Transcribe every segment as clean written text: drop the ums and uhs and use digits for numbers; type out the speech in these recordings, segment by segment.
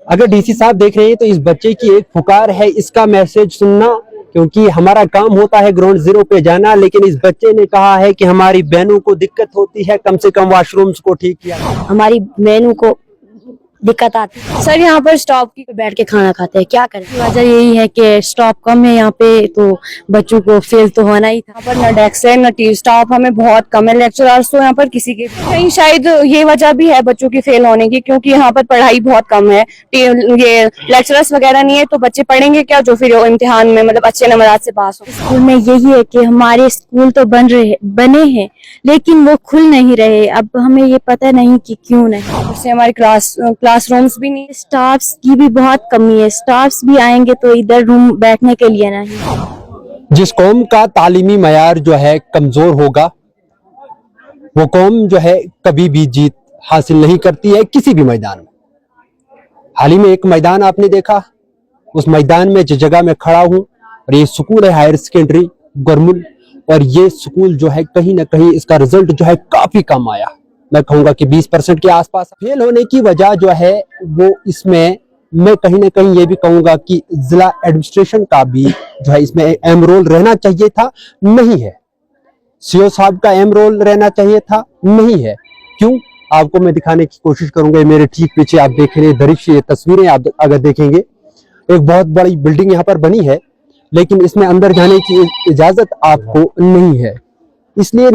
अगर डीसी साहब देख रहे हैं तो इस बच्चे की एक पुकार है, इसका मैसेज सुनना, क्योंकि हमारा काम होता है ग्राउंड जीरो पे जाना, लेकिन इस बच्चे ने कहा है कि हमारी बहनों को दिक्कत होती है, कम से कम वॉशरूम्स को ठीक किया। हमारी बहनों को दिक्कत आती है सर। यहाँ पर स्टॉप की बैठ के खाना खाते हैं, क्या करें। वजह यही है कि स्टॉप कम है यहाँ पे, तो बच्चों को फेल तो होना ही था। यहाँ पर न डेस्क है न टी स्टॉप हमें बहुत कम है। लेक्चरर्स तो यहाँ पर किसी के कहीं शायद ये वजह भी है बच्चों की फेल होने की, क्योंकि यहाँ पर पढ़ाई बहुत कम है। ये लेक्चरर्स वगैरह नहीं है तो बच्चे पढ़ेंगे क्या जो फिर इम्तिहान में मतलब अच्छे नंबर से पास हो। स्कूल में यही है कि हमारे स्कूल तो बने हैं लेकिन वो खुल नहीं रहे। अब हमें ये पता नहीं कि क्यों नहीं। उससे हमारी क्लासरूम्स भी नहीं, स्टाफ्स की भी बहुत कमी है। स्टाफ्स भी आएंगे तो इधर रूम बैठने के लिए नहीं। जिस कौम का तालीमी मयार जो है कमजोर होगा, वो कौम जो है कभी भी जीत हासिल नहीं करती है किसी भी मैदान में। हाल ही में एक मैदान आपने देखा, उस मैदान में जिस जगह मैं खड़ा हूं, और ये स्कूल है हायर सेकेंडरी गुरमुल, और ये स्कूल जो है कहीं ना कहीं इसका रिजल्ट जो है काफी कम आया। मैं कहूंगा कि 20% के आसपास। फेल होने की वजह जो है वो इसमें मैं कहीं ना कहीं ये भी कहूंगा कि जिला एडमिनिस्ट्रेशन का भी जो है इसमें अहम रोल रहना चाहिए था, नहीं है। सीओ साहब का अहम रोल रहना चाहिए था, नहीं है। क्यों? आपको मैं दिखाने की कोशिश करूंगा। मेरे ठीक पीछे आप देख रहे हैं दृश्य, ये तस्वीरें आप अगर देखेंगे, एक बहुत बड़ी बिल्डिंग यहाँ पर बनी है, लेकिन इसमें अंदर जाने की इजाजत आपको नहीं है। इसलिए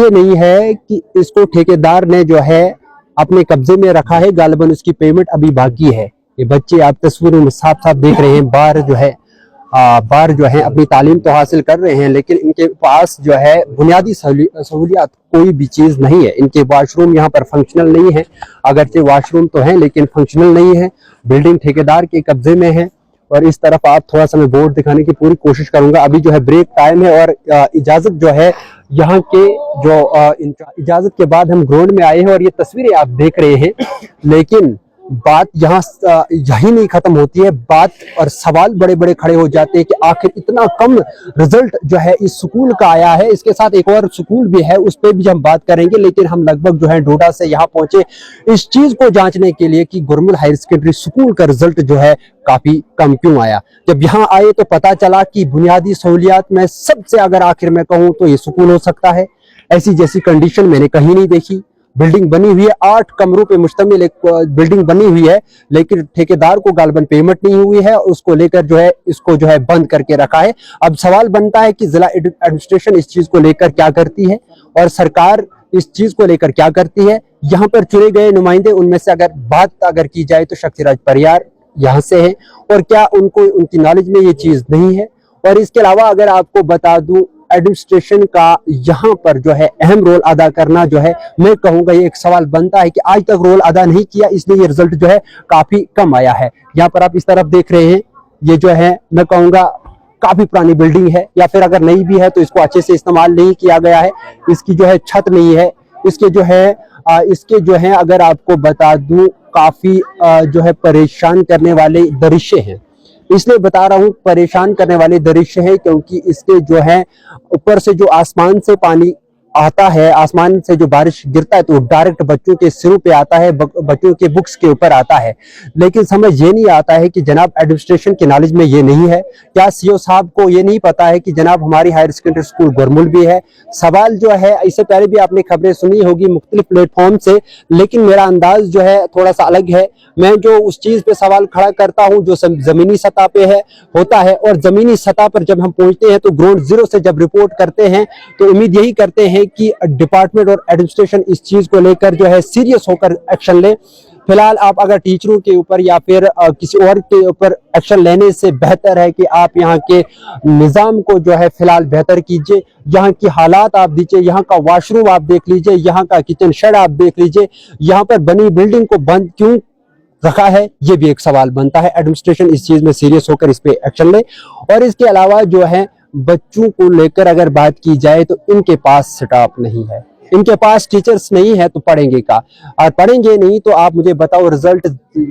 नहीं है कि इसको ठेकेदार ने जो है अपने कब्जे में रखा है, गालिबन उसकी पेमेंट अभी बाकी है। ये बच्चे आप तस्वीरों में साफ साफ देख रहे हैं, बाहर जो है अपनी तालीम तो हासिल कर रहे हैं, लेकिन इनके पास जो है बुनियादी सहूलियात कोई भी चीज नहीं है। इनके वॉशरूम यहाँ पर फंक्शनल नहीं है, अगरचे वॉशरूम तो है लेकिन फंक्शनल नहीं है। बिल्डिंग ठेकेदार के कब्जे में है। और इस तरफ आप थोड़ा सा मैं बोर्ड दिखाने की पूरी कोशिश करूंगा। अभी जो है ब्रेक टाइम है और इजाजत जो है यहाँ के जो इजाजत के बाद हम ग्राउंड में आए हैं, और ये तस्वीरें आप देख रहे हैं। लेकिन बात यहाँ यही नहीं खत्म होती है, बात और सवाल बड़े बड़े खड़े हो जाते हैं कि आखिर इतना कम रिजल्ट जो है इस स्कूल का आया है। इसके साथ एक और स्कूल भी है, उस पर भी हम बात करेंगे, लेकिन हम लगभग जो है डोडा से यहाँ पहुंचे इस चीज को जांचने के लिए कि गुरमुल हायर सेकेंडरी स्कूल का रिजल्ट जो है काफी कम क्यों आया। जब यहाँ आए तो पता चला कि बुनियादी सहूलियात में सबसे अगर आखिर में कहूँ तो ये स्कूल हो सकता है। ऐसी जैसी कंडीशन मैंने कहीं नहीं देखी। बिल्डिंग बनी हुई है, 8 कमरों पे मुश्तमिल एक बिल्डिंग बनी हुई है, लेकिन ठेकेदार को गालिबन पेमेंट नहीं हुई है, उसको लेकर जो है इसको जो है बंद करके रखा है। अब सवाल बनता है कि जिला एडमिनिस्ट्रेशन इस चीज को लेकर क्या करती है और सरकार इस चीज को लेकर क्या करती है। यहाँ पर चुने गए नुमाइंदे, उनमें से अगर बात की जाए तो शक्तिराज परियार यहाँ से है, और क्या उनकी नॉलेज में ये चीज नहीं है। और इसके अलावा अगर आपको बता दूं, एडमिनिस्ट्रेशन का यहाँ पर जो है अहम रोल अदा करना जो है, मैं कहूंगा ये एक सवाल बनता है कि आज तक रोल अदा नहीं किया, इसलिए ये रिजल्ट जो है काफी कम आया है। यहाँ पर आप इस तरफ देख रहे हैं, ये जो है मैं कहूंगा काफी पुरानी बिल्डिंग है, या फिर अगर नई भी है तो इसको अच्छे से इस्तेमाल नहीं किया गया है। इसकी जो है छत नहीं है, इसके जो है अगर आपको बता दूं काफी जो है परेशान करने वाले दृश्य हैं। इसलिए बता रहा हूं परेशान करने वाले दृश्य है, क्योंकि इसके जो है ऊपर से जो आसमान से पानी आता है, आसमान से जो बारिश गिरता है तो डायरेक्ट बच्चों के सिरों पे आता है, बच्चों के बुक्स के ऊपर आता है। लेकिन समझ ये नहीं आता है कि जनाब एडमिनिस्ट्रेशन के नॉलेज में ये नहीं है। क्या सीओ साहब को ये नहीं पता है कि जनाब हमारी हायर सेकेंडरी स्कूल गुरमुल भी है। सवाल जो है, इससे पहले भी आपने खबरें सुनी होगी मुख्तलिफ प्लेटफॉर्म से, लेकिन मेरा अंदाज जो है थोड़ा सा अलग है। मैं जो उस चीज पे सवाल खड़ा करता हूँ जो जमीनी सतह पे होता है, और जमीनी सतह पर जब हम पहुंचते हैं तो ग्राउंड जीरो से जब रिपोर्ट करते हैं तो उम्मीद यही करते हैं कि डिपार्टमेंट और एडमिनिस्ट्रेशन इस चीज को लेकर जो है सीरियस होकर एक्शन ले। फिलहाल आप अगर टीचरों के ऊपर या फिर किसी और के ऊपर एक्शन लेने से बेहतर है कि आप यहाँ के निजाम को जो है फिलहाल बेहतर कीजिए। यहाँ की हालात आप दीजिए, यहाँ का वॉशरूम आप देख लीजिए, यहाँ का किचन शेड आप देख लीजिए, यहाँ पर बनी बिल्डिंग को बंद क्यों रखा है, ये भी एक सवाल बनता है। एडमिनिस्ट्रेशन इस चीज में सीरियस होकर इस पे एक्शन ले। और इसके अलावा जो है बच्चों को लेकर अगर बात की जाए तो इनके पास स्टाफ नहीं है। इनके पास टीचर्स नहीं है तो पढ़ेंगे का, और पढ़ेंगे नहीं तो आप मुझे बताओ रिजल्ट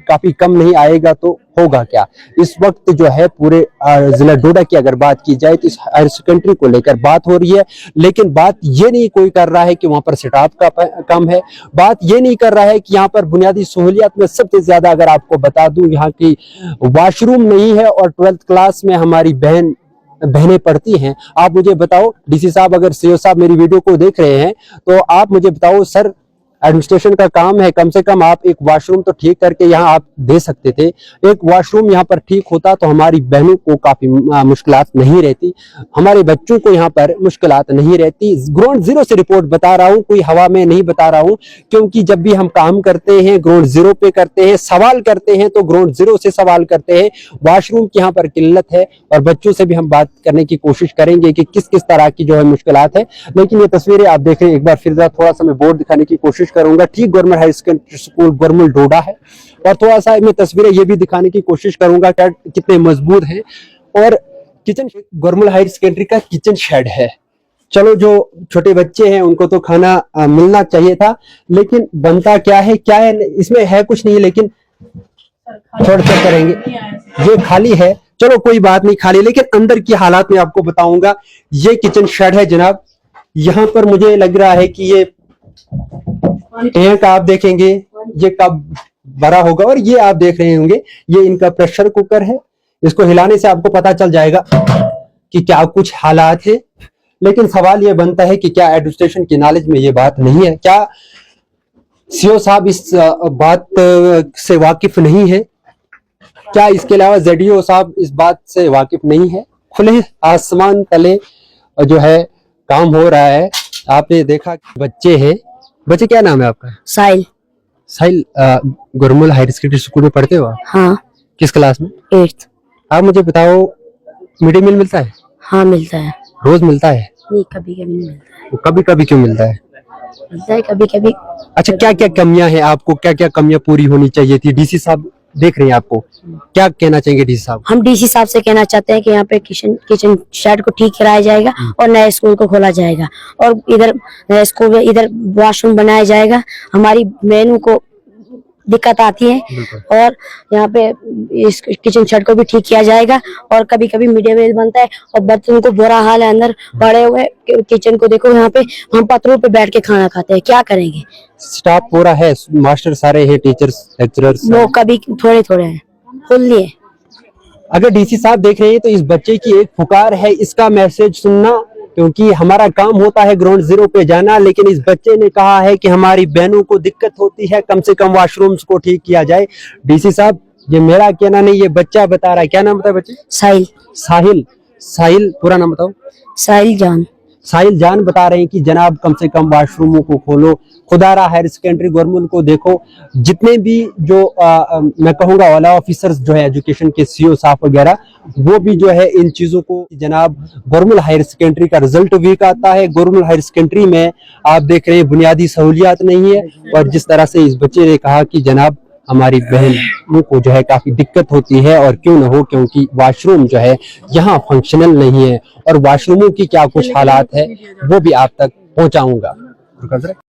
काफी कम नहीं आएगा तो होगा क्या। इस वक्त जो है पूरे जिला डोडा की अगर बात की जाए तो इस हायर सेकेंडरी को लेकर बात हो रही है, लेकिन बात ये नहीं कोई कर रहा है कि वहां पर स्टाफ का कम है, बात ये नहीं कर रहा है कि यहाँ पर बुनियादी सहूलियात में सबसे ज्यादा अगर आपको बता दूं यहाँ की वॉशरूम नहीं है, और 12th क्लास में हमारी बहनें पढ़ती हैं। आप मुझे बताओ डीसी साहब, अगर सीओ साहब मेरी वीडियो को देख रहे हैं तो आप मुझे बताओ, सर एडमिनिस्ट्रेशन का काम है, कम से कम आप एक वॉशरूम तो ठीक करके यहाँ आप दे सकते थे। एक वॉशरूम यहाँ पर ठीक होता तो हमारी बहनों को काफी मुश्किलात नहीं रहती, हमारे बच्चों को यहाँ पर मुश्किलात नहीं रहती। ग्राउंड जीरो से रिपोर्ट बता रहा हूँ, कोई हवा में नहीं बता रहा हूँ, क्योंकि जब भी हम काम करते हैं ग्राउंड जीरो पे करते हैं, सवाल करते हैं तो ग्राउंड जीरो से सवाल करते हैं। वॉशरूम की यहाँ पर किल्लत है, और बच्चों से भी हम बात करने की कोशिश करेंगे कि किस किस तरह की जो है मुश्किलात है। लेकिन ये तस्वीरें आप देख रहे हैं, एक बार फिर थोड़ा सा मैं बोर्ड दिखाने की कोशिश करूंगा। ठीक गवर्नमेंट हाई सेकेंडरी स्कूल गुरमुल डोडा है, और थोड़ा सा मैं तस्वीरें ये भी दिखाने की कोशिश करूंगा क्या कितने मजबूत हैं। और किचन गुरमुल हाई सेकेंडरी का किचन शेड है। चलो जो छोटे बच्चे हैं उनको तो खाना मिलना चाहिए था, लेकिन बनता क्या है इसमें है कुछ नहीं, लेकिन छोड़ कर करेंगे, ये खाली है। चलो कोई बात नहीं खाली, लेकिन अंदर की हालात में आपको बताऊंगा। ये किचन शेड है जनाब, यहाँ पर मुझे लग रहा है कि ये टैंक आप देखेंगे ये कब बड़ा होगा, और ये आप देख रहे होंगे ये इनका प्रेशर कुकर है। इसको हिलाने से आपको पता चल जाएगा कि क्या कुछ हालात है। लेकिन सवाल ये बनता है कि क्या एडमिनिस्ट्रेशन की नॉलेज में ये बात नहीं है, क्या सीओ साहब इस बात से वाकिफ नहीं है, क्या इसके अलावा जेडीओ साहब इस बात से वाकिफ नहीं है। खुले आसमान तले जो है काम हो रहा है। आपने देखा बच्चे हैं, बच्चे क्या नाम है आपका? साहिल। साहिल, गुरमुल हायर सेकेंडरी स्कूल में पढ़ते हो आप? हाँ। किस क्लास में? 8th। आप मुझे बताओ मिड डे मील मिलता है? हाँ मिलता है। रोज मिलता है? नहीं, कभी कभी नहीं मिलता है। कभी कभी क्यों मिलता है? मिलता है कभी कभी। अच्छा, क्या क्या कमियां हैं, आपको क्या क्या कमियां पूरी होनी चाहिए थी? डीसी साहब देख रहे हैं आपको, क्या कहना चाहेंगे डीसी साहब? हम डीसी साहब से कहना चाहते हैं कि यहाँ पे किचन शेड को ठीक कराया जाएगा और नए स्कूल को खोला जाएगा, और इधर नए स्कूल में इधर वॉशरूम बनाया जाएगा। हमारी बहनों को दिक्कत आती है, और यहाँ पे इस किचन शेड को भी ठीक किया जाएगा। और कभी कभी मिड डे मील बनता है और बच्चों को बुरा हाल है, अंदर पड़े हुए किचन को देखो, यहाँ पे हम पत्थरों पे बैठ के खाना खाते हैं, क्या करेंगे। स्टाफ पूरा है, मास्टर सारे हैं, टीचर्स लेक्चरर्स वो कभी थोड़े थोड़े हैं, फुल नहीं है। अगर डीसी साहब देख रहे हैं तो इस बच्चे की एक पुकार है, इसका मैसेज सुनना, क्योंकि हमारा काम होता है ग्राउंड जीरो पे जाना। लेकिन इस बच्चे ने कहा है कि हमारी बहनों को दिक्कत होती है, कम से कम वॉशरूम्स को ठीक किया जाए। डीसी साहब, ये मेरा कहना नहीं, ये बच्चा बता रहा है। क्या नाम बताया बच्चे? साहिल। साहिल। साहिल पूरा नाम बताओ। साहिल जान। साहिल जान बता रहे हैं कि जनाब कम से कम वॉशरूमों को खोलो। खुदारा हायर सेकेंडरी गुरमुल को देखो, जितने भी जो मैं कहूंगा वाला ऑफिसर्स जो है एजुकेशन के सीओ साहब वगैरह, वो भी जो है इन चीजों को, जनाब गुरमुल हायर सेकेंडरी का रिजल्ट वीक आता है। गुरमुल हायर सेकेंडरी में आप देख रहे हैं बुनियादी सहूलियात नहीं है, और जिस तरह से इस बच्चे ने कहा कि जनाब हमारी बहनों को जो है काफी दिक्कत होती है, और क्यों न हो, क्योंकि वॉशरूम जो है यहाँ फंक्शनल नहीं है, और वॉशरूमों की क्या कुछ हालात है वो भी आप तक पहुंचाऊंगा।